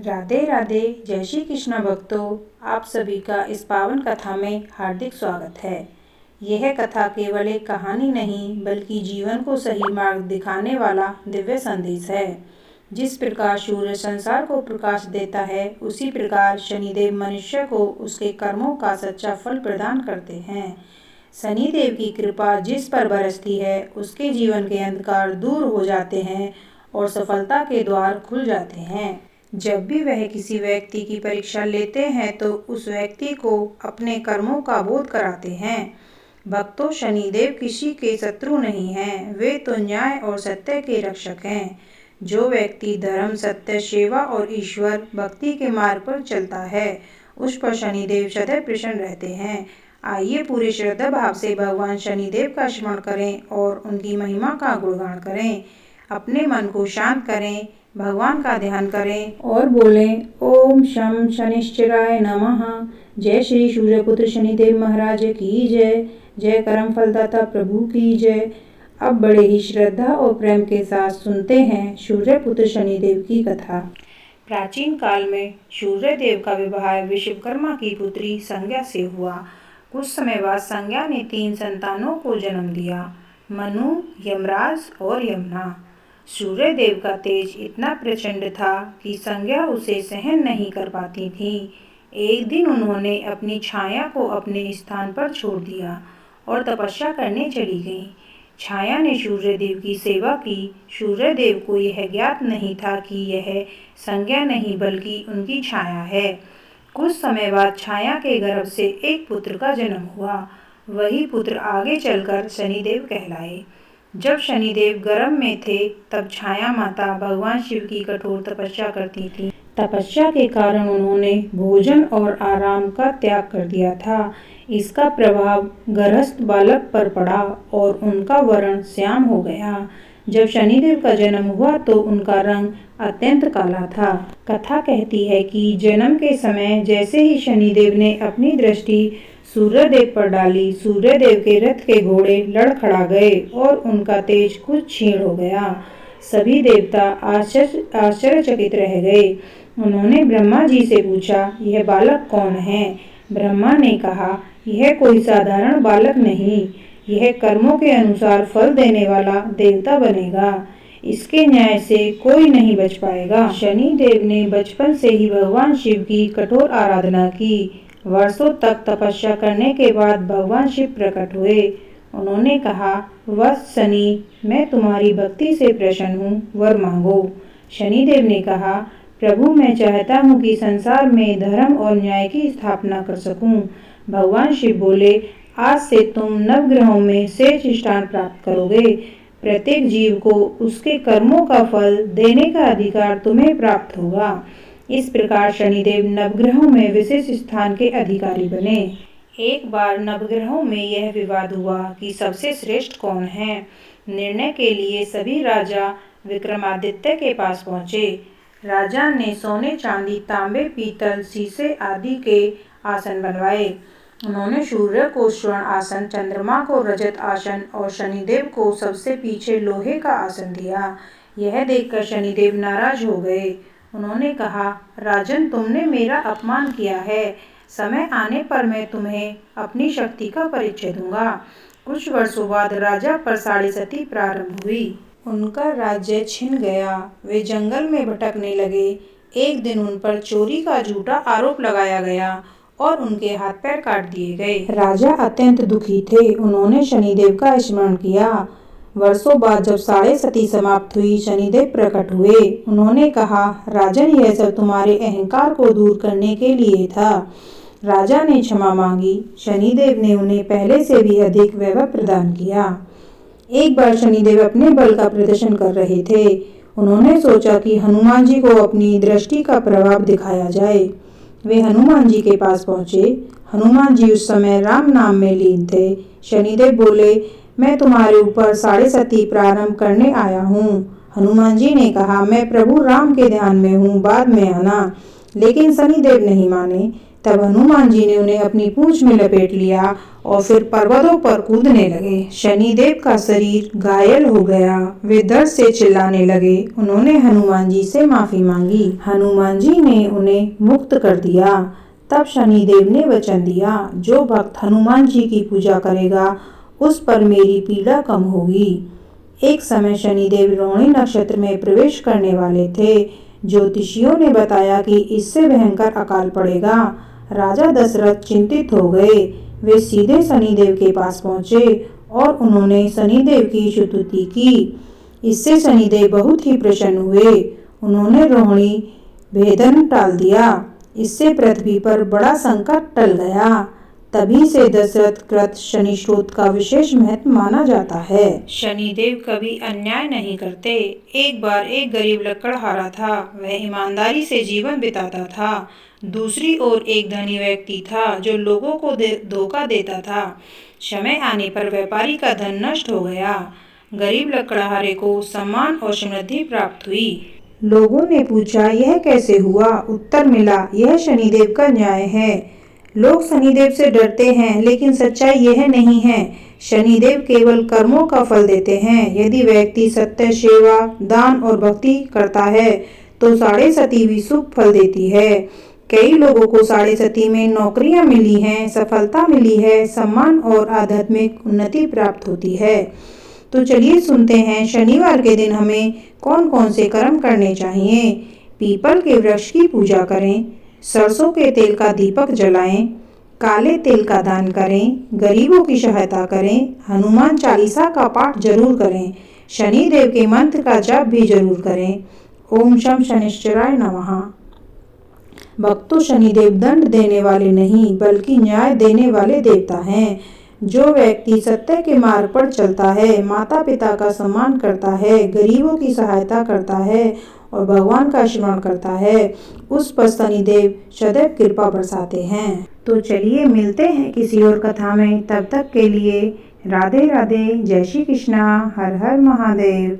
राधे राधे। जय श्री कृष्ण भक्तों, आप सभी का इस पावन कथा में हार्दिक स्वागत है। यह कथा केवल एक कहानी नहीं बल्कि जीवन को सही मार्ग दिखाने वाला दिव्य संदेश है। जिस प्रकार सूर्य संसार को प्रकाश देता है, उसी प्रकार शनिदेव मनुष्य को उसके कर्मों का सच्चा फल प्रदान करते हैं। शनिदेव की कृपा जिस पर बरसती है, उसके जीवन के अंधकार दूर हो जाते हैं और सफलता के द्वार खुल जाते हैं। जब भी वह किसी व्यक्ति की परीक्षा लेते हैं तो उस व्यक्ति को अपने कर्मों का बोध कराते हैं। भक्तों, शनिदेव किसी के शत्रु नहीं हैं, वे तो न्याय और सत्य के रक्षक हैं। जो व्यक्ति धर्म, सत्य, सेवा और ईश्वर भक्ति के मार्ग पर चलता है, उस पर शनिदेव सदैव प्रसन्न रहते हैं। आइए पूरे श्रद्धा भाव से भगवान शनिदेव का स्मरण करें और उनकी महिमा का गुणगान करें। अपने मन को शांत करें, भगवान का ध्यान करें और बोलें ओम शं शनिश्चराय नमः। जय श्री सूर्यपुत्र शनिदेव महाराज की जय। जय कर्म फलदाता प्रभु की जय। अब बड़े ही श्रद्धा और प्रेम के साथ सुनते हैं सूर्यपुत्र शनिदेव की कथा। प्राचीन काल में सूर्यदेव का विवाह विश्वकर्मा की पुत्री संज्ञा से हुआ। कुछ समय बाद संज्ञा ने 3 संतानों को जन्म दिया, मनु, यमराज और यमुना। सूर्यदेव का तेज इतना प्रचंड था कि संज्ञा उसे सहन नहीं कर पाती थी। एक दिन उन्होंने अपनी छाया को अपने स्थान पर छोड़ दिया और तपस्या करने चली गईं। छाया ने सूर्यदेव की सेवा की। सूर्यदेव को यह ज्ञात नहीं था कि यह संज्ञा नहीं बल्कि उनकी छाया है। कुछ समय बाद छाया के गर्भ से एक पुत्र का जन्म हुआ। वही पुत्र आगे चलकर शनिदेव कहलाए। जब शनिदेव गर्भ में थे तब छाया माता भगवान शिव की कठोर तपस्या करती थी। तपस्या के कारण उन्होंने भोजन और आराम का त्याग कर दिया था। इसका प्रभाव गर्भस्थ बालक पर पड़ा और उनका वर्ण श्याम हो गया। जब शनिदेव का जन्म हुआ तो उनका रंग अत्यंत काला था। कथा कहती है कि जन्म के समय जैसे ही शनिदेव ने अपनी दृष्टि सूर्यदेव पर डाली, सूर्यदेव के रथ के घोड़े लड़खड़ा गए और उनका तेज कुछ क्षीण हो गया। सभी देवता आश्चर्यचकित रह गए। उन्होंने ब्रह्मा जी से पूछा, यह बालक कौन है? ब्रह्मा ने कहा, यह कोई साधारण बालक नहीं, यह कर्मों के अनुसार फल देने वाला देवता बनेगा। इसके न्याय से कोई नहीं बच पाएगा। शनिदेव ने बचपन से ही भगवान शिव की कठोर आराधना की। वर्षों तक तपस्या करने के बाद भगवान शिव प्रकट हुए। उन्होंने कहा, वत्स शनि, मैं तुम्हारी भक्ति से प्रसन्न हूँ, वर मांगो। शनिदेव ने कहा, प्रभु, मैं चाहता हूँ कि संसार में धर्म और न्याय की स्थापना कर सकूं। भगवान शिव बोले, आज से तुम नवग्रहों में श्रेष्ठ स्थान प्राप्त करोगे। प्रत्येक जीव को उसके कर्मों का फल देने का अधिकार तुम्हें प्राप्त होगा। इस प्रकार शनिदेव नवग्रहों में विशेष स्थान के अधिकारी बने। एक बार नवग्रहों में यह विवाद हुआ कि सबसे श्रेष्ठ कौन है। निर्णय के लिए सभी राजा विक्रमादित्य के पास पहुँचे। राजा ने सोने, चांदी, तांबे, पीतल, शीशे आदि के आसन बनवाए। उन्होंने सूर्य को स्वर्ण आसन, चंद्रमा को रजत आसन और शनिदेव को सबसे पीछे लोहे का आसन दिया। यह देखकर शनिदेव नाराज हो गए। उन्होंने कहा, राजन, तुमने मेरा अपमान किया है। समय आने पर मैं तुम्हें अपनी शक्ति का परिचय दूंगा। कुछ वर्षों बाद राजा पर साढ़े सती प्रारंभ हुई। उनका राज्य छिन गया। वे जंगल में भटकने लगे। एक दिन उन पर चोरी का झूठा आरोप लगाया गया और उनके हाथ पैर काट दिए गए। राजा अत्यंत दुखी थे। उन्होंने शनिदेव का स्मरण किया। वर्षों बाद जब साढ़े सती समाप्त हुई, शनिदेव प्रकट हुए। उन्होंने कहा, राजन, यह सब तुम्हारे अहंकार को दूर करने के लिए था। राजा ने क्षमा मांगी। शनिदेव ने उन्हें पहले से भी अधिक वैभव प्रदान किया। एक बार शनिदेव अपने बल का प्रदर्शन कर रहे थे। उन्होंने सोचा कि हनुमान जी को अपनी दृष्टि का प्रभाव दिखाया जाए। वे हनुमान जी के पास पहुंचे। हनुमान जी उस समय राम नाम में लीन थे। शनिदेव बोले, मैं तुम्हारे ऊपर साढ़े सती प्रारंभ करने आया हूँ। हनुमान जी ने कहा, मैं प्रभु राम के ध्यान में हूँ, बाद में आना। लेकिन शनिदेव नहीं माने। तब हनुमान जी ने उन्हें अपनी पूंछ में लपेट लिया और फिर पर्वतों पर कूदने लगे। शनिदेव का शरीर घायल हो गया। वे दर्द से चिल्लाने लगे। उन्होंने हनुमान जी से माफी मांगी। हनुमान जी ने उन्हें मुक्त कर दिया। तब शनिदेव ने वचन दिया, जो भक्त हनुमान जी की पूजा करेगा उस पर मेरी पीड़ा कम होगी। एक समय शनिदेव रोहिणी नक्षत्र में प्रवेश करने वाले थे। ज्योतिषियों ने बताया कि इससे भयंकर अकाल पड़ेगा। राजा दशरथ चिंतित हो गए। वे सीधे शनिदेव के पास पहुंचे और उन्होंने शनिदेव की स्तुति की। इससे शनिदेव बहुत ही प्रसन्न हुए। उन्होंने रोहिणी भेदन टाल दिया। इससे पृथ्वी पर बड़ा संकट टल गया। तभी से दशरथ कृत शनि स्तोत्र का विशेष महत्व माना जाता है। शनिदेव कभी अन्याय नहीं करते। एक बार एक गरीब लकड़हारा था। वह ईमानदारी से जीवन बिताता था। दूसरी ओर एक धनी व्यक्ति था जो लोगों को धोखा देता था। समय आने पर व्यापारी का धन नष्ट हो गया। गरीब लकड़हारे को सम्मान और समृद्धि प्राप्त हुई। लोगों ने पूछा, यह कैसे हुआ? उत्तर मिला, यह शनिदेव का न्याय है। लोग शनिदेव से डरते हैं, लेकिन सच्चाई यह नहीं है। शनिदेव केवल कर्मों का फल देते हैं। यदि व्यक्ति सत्य, सेवा, दान और भक्ति करता है तो साढ़े सती भी शुभ फल देती है। कई लोगों को साढ़े सती में नौकरियां मिली हैं, सफलता मिली है, सम्मान और आध्यात्मिक उन्नति प्राप्त होती है। तो चलिए सुनते हैं शनिवार के दिन हमें कौन कौन से कर्म करने चाहिए। पीपल के वृक्ष की पूजा करें, सरसों के तेल का दीपक जलाएं, काले तेल का दान करें, गरीबों की सहायता करें, हनुमान चालीसा का पाठ जरूर करें, शनिदेव के मंत्र का जप भी जरूर करें। ओम शम शनिश्चराय नमः। भक्तों, शनिदेव दंड देने वाले नहीं बल्कि न्याय देने वाले देवता हैं। जो व्यक्ति सत्य के मार्ग पर चलता है, माता पिता का सम्मान करता है, गरीबों की सहायता करता है और भगवान का स्मरण करता है, उस पर शनिदेव सदैव कृपा बरसाते हैं। तो चलिए मिलते हैं किसी और कथा में। तब तक के लिए राधे राधे, जय श्री कृष्णा, हर हर महादेव।